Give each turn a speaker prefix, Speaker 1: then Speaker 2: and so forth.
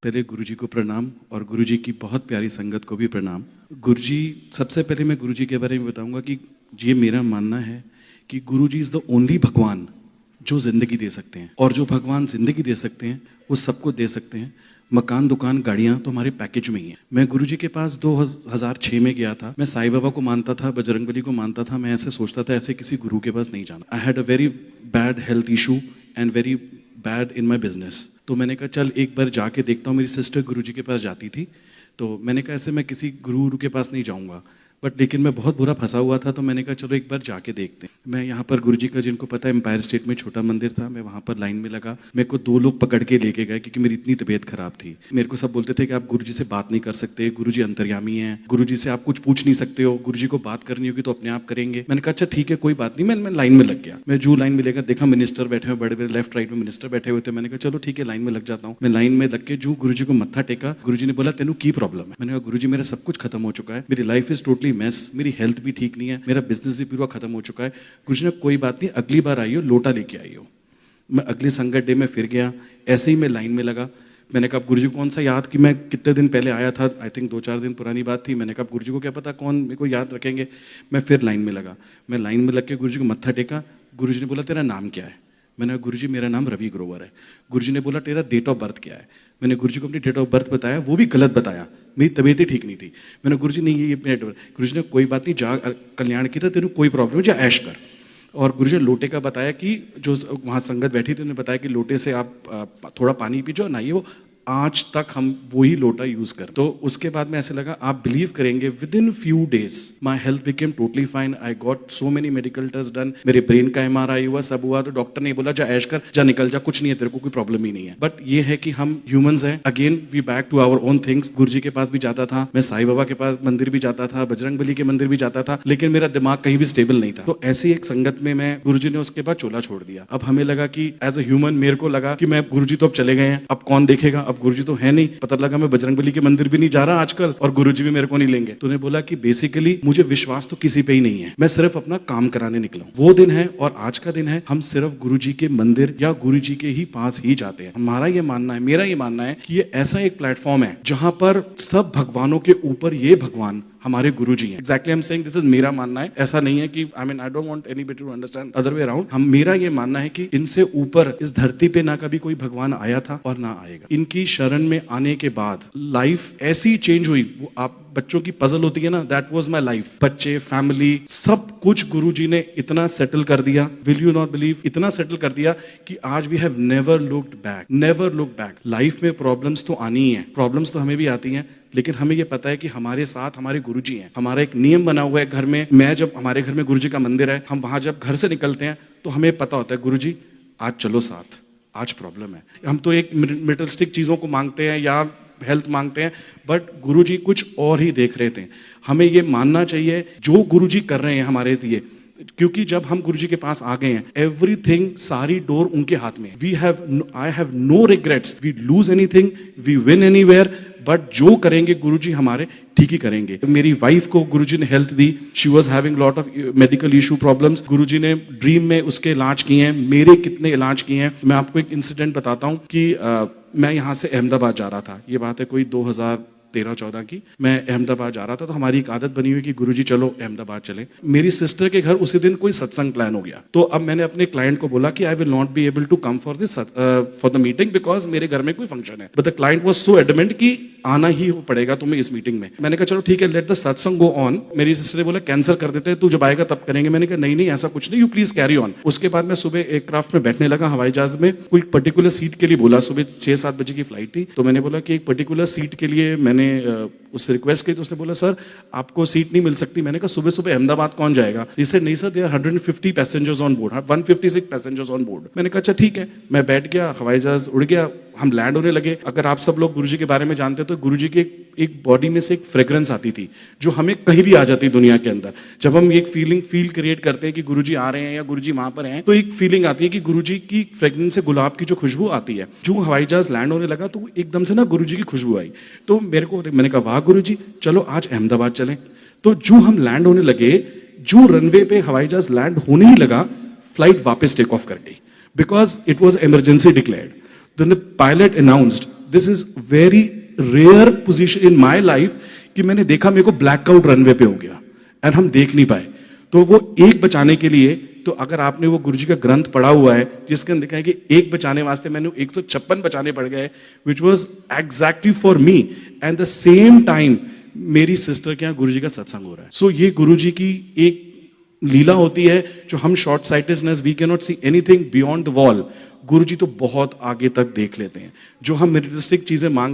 Speaker 1: पहले गुरुजी को प्रणाम और गुरुजी की बहुत प्यारी संगत को भी प्रणाम। गुरुजी, सबसे पहले मैं गुरुजी के बारे में बताऊंगा कि ये मेरा मानना है कि गुरुजी इज़ द ओनली भगवान जो ज़िंदगी दे सकते हैं, और जो भगवान ज़िंदगी दे सकते हैं वो सबको दे सकते हैं। मकान, दुकान, गाड़ियाँ तो हमारे पैकेज में ही है। मैं गुरुजी के पास 2006 में गया था। मैं साईं बाबा को मानता था, बजरंगबली को मानता था। मैं ऐसे सोचता था ऐसे किसी गुरु के पास नहीं जाना। I had a very bad health issue and very bad in my business. तो मैंने कहा चल एक बार जाके देखता हूँ। मेरी सिस्टर गुरुजी के पास जाती थी, तो मैंने कहा ऐसे मैं किसी गुरु के पास नहीं जाऊँगा, बट लेकिन मैं बहुत बुरा फंसा हुआ था। तो मैंने कहा चलो एक बार जाके देखते हैं। मैं यहाँ पर गुरुजी का, जिनको पता है, एम्पायर स्टेट में छोटा मंदिर था, मैं वहाँ पर लाइन में लगा। मेरे को 2 लोग पकड़ के लेके गए क्योंकि मेरी इतनी तबीयत खराब थी। मेरे को सब बोलते थे कि आप गुरुजी से बात नहीं कर सकते, गुरुजी अंतर्यामी हैं, गुरुजी से आप कुछ पूछ नहीं सकते हो, गुरुजी को बात करनी होगी तो अपने आप करेंगे। मैंने कहा अच्छा ठीक है, कोई बात नहीं। मैं लाइन में लग गया। मैं जो लाइन में लेकर देखा मिनिस्टर बैठे हुए, बड़े बड़े लेफ्ट राइट में मिनिस्टर बैठे हुए थे। मैंने कहा चलो ठीक है, लाइन में लग जाता हूँ। मैं लाइन में लग के जो गुरुजी को मत्था टेका, गुरुजी ने बोला तेनू की प्रॉब्लम है। मैंने कहा गुरुजी मेरा सब कुछ खत्म हो चुका है, मेरी लाइफ इज टोटली मेस, मेरी हेल्थ भी ठीक नहीं है, मेरा बिजनेस भी पूरा खत्म हो चुका है। गुरुजी ने कोई बात नहीं, अगली बार आई हो लोटा लेके आई हो। मैं अगले संगत डे में फिर गया, ऐसे ही मैं लाइन में लगा। मैंने कहा गुरुजी कौन सा याद कि मैं कितने दिन पहले आया था, आई थिंक 2-4 दिन पुरानी बात थी। मैंने कहा गुरुजी को क्या पता कौन मेरे को याद रखेंगे। मैं फिर लाइन में लगा। मैं लाइन में लग के गुरुजी को मत्था टेका। गुरुजी ने बोला तेरा नाम क्या है? मैंने कहा गुरुजी मेरा नाम रवि ग्रोवर है। गुरुजी ने बोला तेरा डेट ऑफ बर्थ क्या है? मैंने गुरुजी को अपनी डेट ऑफ बर्थ बताया, वो भी गलत बताया, मेरी तबीयत ही ठीक नहीं थी। मैंने गुरुजी नहीं ये डेट ऑफ बर्थ। गुरुजी ने कोई बात नहीं, जा कल्याण की था, तेरे कोई प्रॉब्लम है, जा ऐश कर। और गुरुजी ने लोटे का बताया कि जो वहाँ संगत बैठी थी उन्होंने बताया कि लोटे से आप थोड़ा पानी पीजो ना, ये वो आज तक हम वही लोटा यूज कर। तो उसके बाद में ऐसे लगा, आप बिलीव करेंगे, within few days my health became totally fine. I got so many medical test done, मेरे ब्रेन का MRI हुआ, सब हुआ। तो डॉक्टर ने बोला जा ऐश कर, जा निकल जा, कुछ नहीं है तेरे को, कोई प्रॉब्लम ही नहीं है। बट ये है कि हम ह्यूमंस हैं। Again we back to our own things. Guruji के पास भी जाता था, मैं साईं बाबा के पास मंदिर भी जाता था, बजरंगबली के मंदिर भी जाता था, लेकिन मेरा दिमाग कहीं भी स्टेबल नहीं था। तो ऐसी एक संगत में मैं, गुरुजी ने उसके बाद चोला छोड़ दिया। अब हमें लगा कि एज अ ह्यूमन, मेरे को लगा कि मैं, गुरुजी तो अब चले गए हैं, अब कौन देखेगा, अब गुरुजी तो है नहीं। पता लगा मैं बजरंगबली के मंदिर भी नहीं जा रहा आजकल, और गुरुजी भी मेरे को नहीं लेंगे। तो उन्हें बोला कि बेसिकली मुझे विश्वास तो किसी पे ही नहीं है, मैं सिर्फ अपना काम कराने निकला हूं। वो दिन है और आज का दिन है, हम सिर्फ गुरुजी के मंदिर या गुरुजी के ही पास ही जाते हैं। हमारा ये मानना है, मेरा ये मानना है कि ये ऐसा एक प्लेटफॉर्म है जहां पर सब भगवानों के ऊपर ये भगवान हमारे गुरुजी हैं। Exactly I am saying, this is मेरा मानना है। ऐसा नहीं है कि I don't want anybody to understand other way around. मेरा ये मानना है कि इनसे ऊपर इस धरती पे ना कभी कोई भगवान आया था और ना आएगा। इनकी शरण में आने के बाद लाइफ ऐसी चेंज हुई। वो आप बच्चों की पजल होती है ना, दैट वाज माय लाइफ। बच्चे, फैमिली, सब कुछ गुरुजी ने इतना सेटल कर दिया, विल यू नॉट बिलीव, इतना सेटल कर दिया कि आज we have never looked back, never look back. Life में प्रॉब्लम्स तो आनी ही है, प्रॉब्लम्स तो हमें भी आती हैं, लेकिन हमें ये पता है कि हमारे साथ हमारे गुरुजी हैं। हमारा एक नियम बना हुआ है घर में। मैं जब, हमारे घर में गुरुजी का मंदिर है, हम वहां जब घर से निकलते हैं तो हमें पता होता है गुरुजी आज चलो साथ, आज प्रॉब्लम है। हम तो एक मेटलिस्टिक चीजों को मांगते हैं या हेल्थ मांगते हैं, बट गुरुजी कुछ और ही देख रहे थे। हमें ये मानना चाहिए जो गुरुजी कर रहे हैं हमारे लिए, क्योंकि जब हम गुरुजी के पास आ गए हैं, एवरीथिंग, सारी डोर उनके हाथ में। I have no regrets, we lose anything, we win anywhere, but जो करेंगे गुरुजी हमारे ठीक ही करेंगे। मेरी वाइफ को गुरुजी ने हेल्थ दी, she was having lot of medical issue problems. Guruji ने ड्रीम में उसके इलाज किए हैं, मेरे कितने इलाज किए हैं। मैं आपको एक इंसिडेंट बताता हूँ कि मैं यहाँ से अहमदाबाद जा रहा था। ये बात है कोई 2013-14 की। मैं अहमदाबाद जा रहा था, तो हमारी एक आदत बनी हुई कि गुरुजी चलो अहमदाबाद चले। मेरी सिस्टर के घर उसी दिन कोई सत्संग प्लान हो गया। तो अब मैंने अपने क्लाइंट को बोला कि I will not be able to come for this for the meeting, because मेरे घर में कोई फंक्शन है। But the client was so adamant कि आना ही पड़ेगा तुम्हें इस मीटिंग में। मैंने कहा चलो ठीक है, लेट द सत्संग गो ऑन। मेरी सिस्टर ने बोला कैंसिल कर देते हैं, तू जब आएगा तब करेंगे। मैंने कहा नहीं नहीं, ऐसा कुछ नहीं, यू प्लीज कैरी ऑन। उसके बाद मैं सुबह एयरक्राफ्ट में बैठने लगा, हवाई जहाज में। कोई पर्टिकुलर सीट के लिए बोला, सुबह 6-7 बजे की फ्लाइट थी, तो मैंने बोला कि एक पर्टिकुलर सीट के लिए मैंने उससे रिक्वेस्ट की। तो उसने बोला सर आपको सीट नहीं मिल सकती। मैंने कहा सुबह सुबह अहमदाबाद कौन जाएगा? इसे नहीं sir, there 150 passengers on board, 156 passengers on board. मैंने कहा अच्छा ठीक है। मैं बैठ गया, हवाई जहाज उड़ गया, हम लैंड होने लगे। अगर आप सब लोग गुरुजी के बारे में जानते तो गुरुजी के एक बॉडी में से एक फ्रेग्रेंस आती थी जो हमें कहीं भी आ जाती दुनिया के अंदर। जब हम एक फील क्रिएट करते हैं कि गुरुजी आ रहे हैं या गुरुजी वहां पर हैं, तो एक फीलिंग आती है कि गुरुजी की फ्रेग्रेंस से गुलाब की जो खुशबू आती है। जो हवाई जहाज लैंड होने लगा तो एकदम से ना गुरुजी की खुशबू आई। तो मैंने कहा वाह गुरुजी, चलो आज अहमदाबाद चलें। तो जो हम लैंड होने लगे, जो रनवे पे हवाई जहाज लैंड होने ही लगा, फ्लाइट वापस टेक ऑफ कर गई, because it was emergency declared. Then the pilot announced this is very rare position in my life कि मैंने देखा मेरे को ब्लैकआउट रनवे पे हो गया एंड हम देख नहीं पाए। तो वो एक बचाने के लिए, तो अगर आपने वो गुरुजी का ग्रंथ पढ़ा हुआ है जिसके अंदर लिखा है कि एक बचाने वास्ते मैंने 156 बचाने पड़ गए, which was exactly for me. And the same time मेरी सिस्टर के यहाँ गुरुजी का सत्संग हो रहा है। सो ये गुरुजी की एक लीला होती है जो हम short sightedness, we can not see anything beyond the wall. Guruji तो बहुत आगे तक देख लेते हैं। जो हम मटेरियलिस्टिक चीजें मांग